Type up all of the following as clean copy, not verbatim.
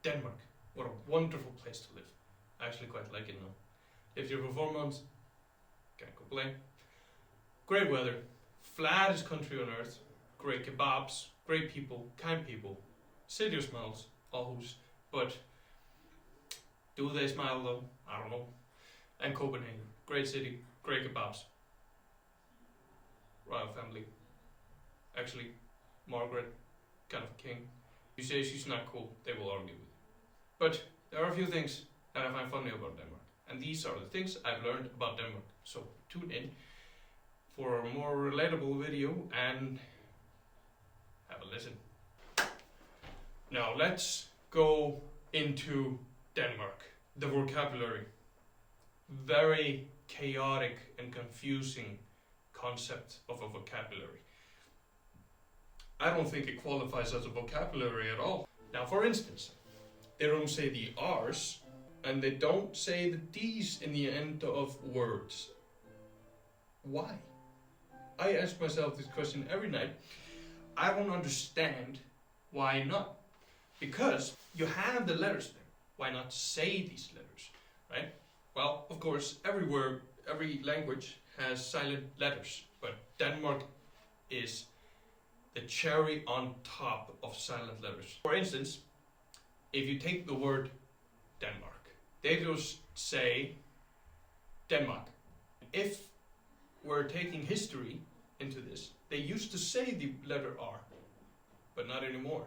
Denmark. What a wonderful place to live. I actually quite like it now. Lived here for 4 months. Can't complain. Great weather. Flattest country on earth. Great kebabs. Great people. Kind people. City of smiles. Aarhus. But do they smile though? I don't know. And Copenhagen. Great city. Great kebabs. Royal family. Actually, Margaret, kind of a king. You say she's not cool, they will argue with you. But there are a few things that I find funny about Denmark. And these are the things I've learned about Denmark. So tune in for a more relatable video and have a listen. Now let's go into Denmark. The vocabulary. Very chaotic and confusing concept of a vocabulary. I don't think it qualifies as a vocabulary at all. Now, for instance, they don't say the R's and they don't say the D's in the end of words. Why? I ask myself this question every night. I don't understand why not. Because you have the letters there. Why not say these letters, right? Well, of course, everywhere, every language has silent letters, but Denmark is the cherry on top of silent letters. For instance, if you take the word Denmark, they just say Denmark. If we're taking history into this, they used to say the letter R, but not anymore.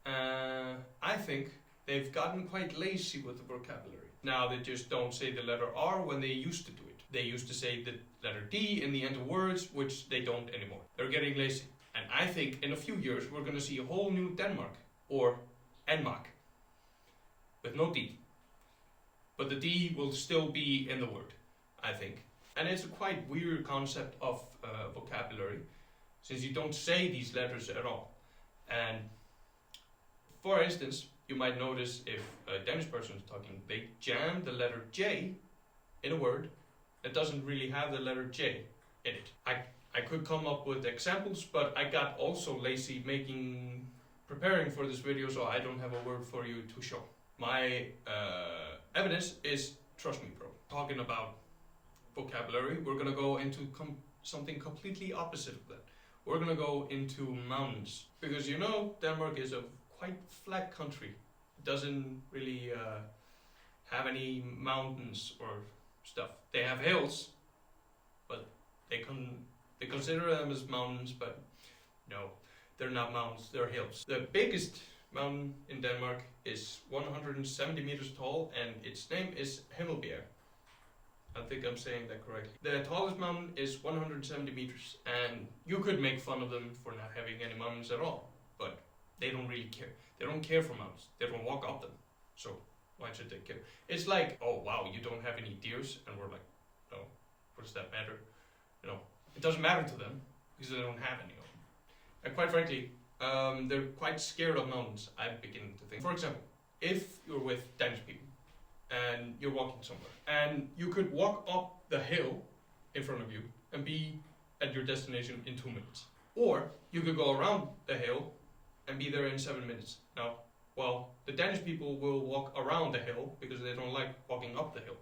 I think they've gotten quite lazy with the vocabulary. Now they just don't say the letter R when they used to do it. They used to say the letter D in the end of words, which they don't anymore. They're getting lazy. And I think in a few years we're going to see a whole new Denmark, or Enmark, with no D. But the D will still be in the word, I think. And it's a quite weird concept of vocabulary, since you don't say these letters at all. And for instance, you might notice if a Danish person is talking, they jam the letter J in a word that doesn't really have the letter J in it. I could come up with examples, but I got also lazy preparing for this video, so I don't have a word for you to show. My evidence is, trust me bro, talking about vocabulary, we're gonna go into something completely opposite of that. We're gonna go into mountains, because you know Denmark is a quite flat country. It doesn't really have any mountains or stuff. They have hills, but they consider them as mountains, but no, they're not mountains, they're hills. The biggest mountain in Denmark is 170 meters tall, and its name is Himmelbjerg. I think I'm saying that correctly. The tallest mountain is 170 meters, and you could make fun of them for not having any mountains at all, but they don't really care. They don't care for mountains. They don't walk up them, so why should they care? It's like, oh wow, you don't have any deers, and we're like, no, what does that matter? You know, it doesn't matter to them because they don't have any of them. And quite frankly, they're quite scared of mountains, I'm beginning to think. For example, if you're with Danish people and you're walking somewhere and you could walk up the hill in front of you and be at your destination in 2 minutes. Or you could go around the hill and be there in 7 minutes. Now, well, the Danish people will walk around the hill because they don't like walking up the hill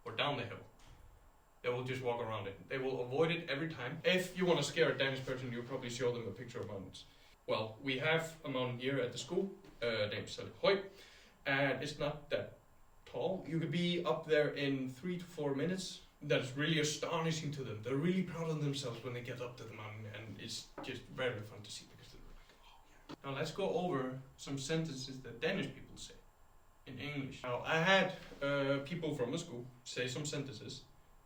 or down the hill. They will just walk around it. They will avoid it every time. If you want to scare a Danish person, you'll probably show them a picture of mountains. Well, we have a mountain here at the school, named Salhøj, and it's not that tall. You could be up there in 3 to 4 minutes. That is really astonishing to them. They're really proud of themselves when they get up to the mountain, and it's just very fun to see because they're like, oh yeah. Now let's go over some sentences that Danish people say in English. Now I had people from the school say some sentences,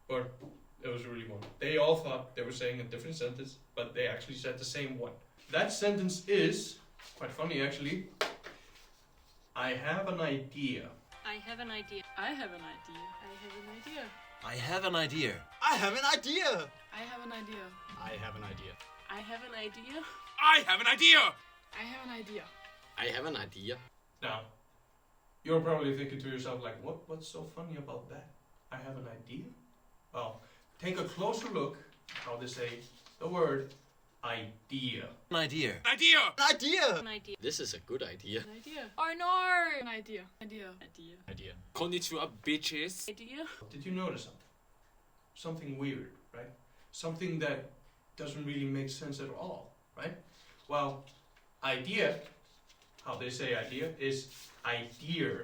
but it was really one. They all thought they were saying a different sentence, but they actually said the same one. That sentence is quite funny actually. I have an idea. I have an idea. I have an idea. I have an idea. I have an idea. I have an idea. I have an idea. I have an idea. I have an idea. I have an idea! I have an idea. I have an idea. Now, you're probably thinking to yourself like, what's so funny about that? I have an idea? Well, take a closer look how they say the word idea. An idea. Idea! An idea! An idea. This is a good idea. An idea. Oh no! An idea. Idea. Idea. Idea. Konnichiwa, bitches. Idea. Did you notice something? Something weird, right? Something that doesn't really make sense at all, right? Well, idea, how they say idea, is idea.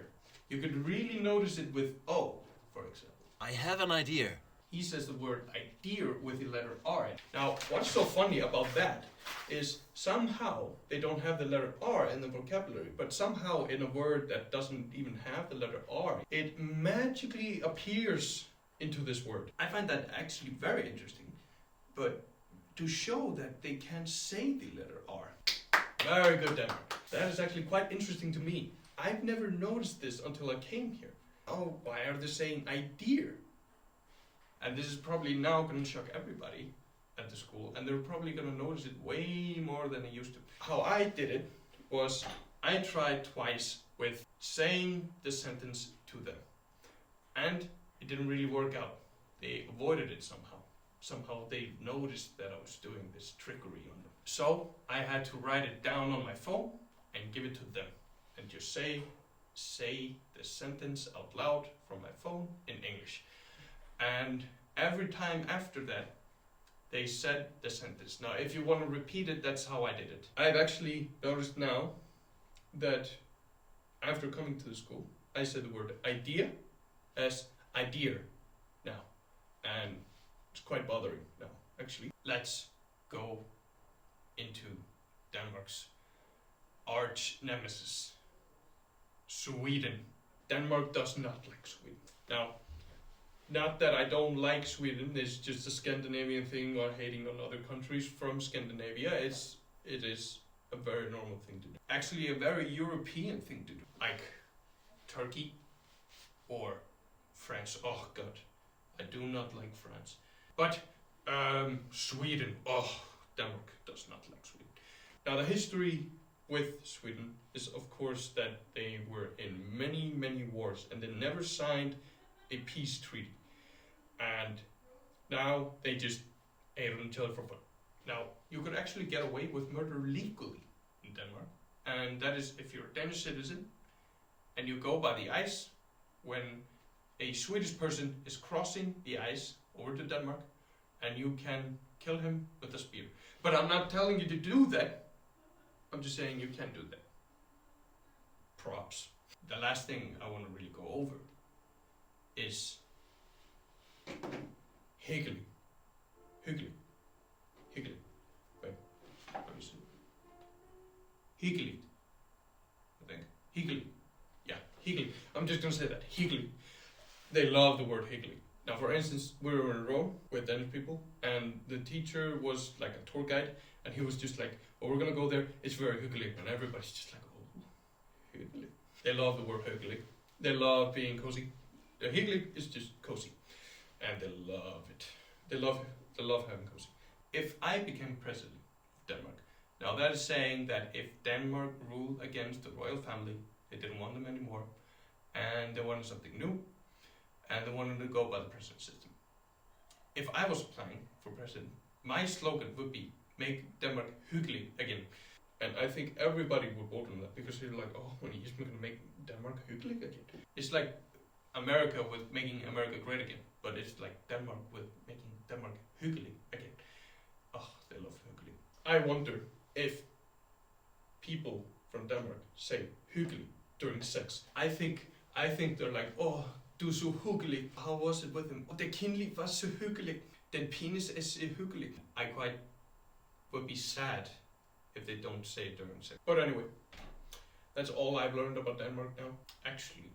You could really notice it with O, for example. I have an idea. He says the word idea with the letter R. Now, what's so funny about that is somehow they don't have the letter R in the vocabulary, but somehow in a word that doesn't even have the letter R, it magically appears into this word. I find that actually very interesting, but to show that they can say the letter R. Very good, Denmark. That is actually quite interesting to me. I've never noticed this until I came here. Oh, why are they saying idea? And this is probably now going to shock everybody at the school, and they're probably going to notice it way more than they used to. How I did it was I tried twice with saying the sentence to them, and it didn't really work out. They avoided it somehow. Somehow they noticed that I was doing this trickery on them. So I had to write it down on my phone and give it to them, and just say the sentence out loud from my phone in English. And every time after that, they said the sentence. Now, if you want to repeat it, that's how I did it. I've actually noticed now that after coming to the school, I said the word idea as idea now. And it's quite bothering now, actually. Let's go into Denmark's arch nemesis, Sweden. Denmark does not like Sweden. Now, not that I don't like Sweden, it's just a Scandinavian thing or hating on other countries from Scandinavia. It is a very normal thing to do. Actually, a very European thing to do. Like Turkey or France. Oh God, I do not like France. But Sweden, Denmark does not like Sweden. Now the history with Sweden is of course that they were in many, many wars and they never signed a peace treaty, and now they just ate on each other for fun. Now, you could actually get away with murder legally in Denmark, and that is if you're a Danish citizen and you go by the ice when a Swedish person is crossing the ice over to Denmark, and you can kill him with a spear. But I'm not telling you to do that, I'm just saying you can do that. Props. The last thing I want to really go over is hyggelig. Hyggelig. Hyggelig. Wait, what is it? Hyggelig. I think. Hyggelig. Yeah, hyggelig. I'm just gonna say that. Hyggelig. They love the word hyggelig. Now, for instance, we were in Rome with Danish people, and the teacher was like a tour guide, and he was just like, "Oh, we're gonna go there. It's very hyggelig," and everybody's just like, "Oh, hyggelig." They love the word hyggelig. They love being cozy. Hyggelig is just cozy, and they love it. They love having cozy. If I became president of Denmark, now that is saying that if Denmark ruled against the royal family, they didn't want them anymore, and they wanted something new, and they wanted to go by the president system. If I was applying for president, my slogan would be, "Make Denmark hyggelig again." And I think everybody would vote on that, because they're like, "Oh, when he's going to make Denmark hyggelig again." It's like America with making America great again, but it's like Denmark with making Denmark hyggelig again. Oh, they love hyggelig. I wonder if people from Denmark say hyggelig during sex. I think they're like, "Oh, du er så hyggelig. How was it with him? Oh, det kindlig var så hyggelig. Den penis er så hyggelig." I quite would be sad if they don't say it during sex. But anyway, that's all I've learned about Denmark now. Actually,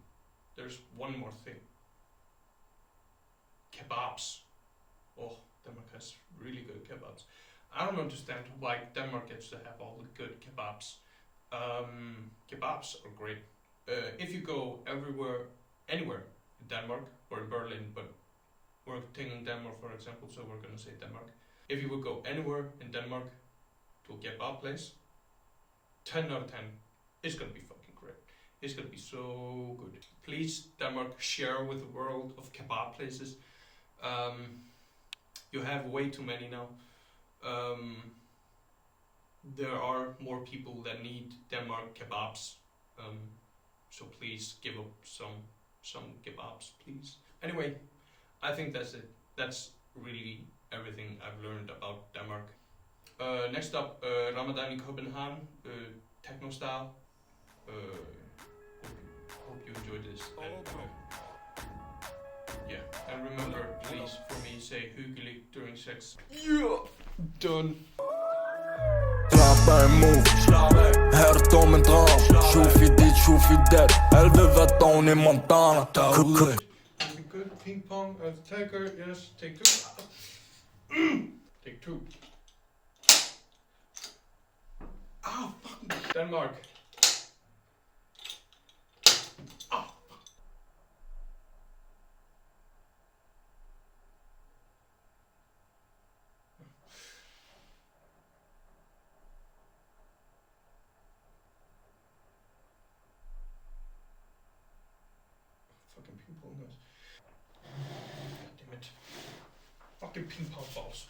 there's one more thing. Kebabs. Oh, Denmark has really good kebabs. I don't understand why Denmark gets to have all the good kebabs. Kebabs are great. If you go anywhere in Denmark, or in Berlin, but we're taking Denmark for example, so we're gonna say Denmark. If you would go anywhere in Denmark to a kebab place, 10 out of 10, it's gonna be fucking great. It's gonna be so good. Please, Denmark, share with the world of kebab places. You have way too many now. there are more people that need Denmark kebabs. So please give up some kebabs, please. Anyway, I think that's it. That's really everything I've learned about Denmark. Next up, Ramadan in Copenhagen, techno style. Hope you enjoyed this. And, yeah, and remember, please, for me, say hyggelig during sex. Yeah, done. Slappa emot, hört om en dröm. Tjofi dit, tjofi det. Helvete hon i Montana. Good ping pong as a taker. Yes, take two. Take two. Ah, fucking Denmark. Ah, fuck. Fucking ping pong guys. God damn it. Fucking ping pong balls.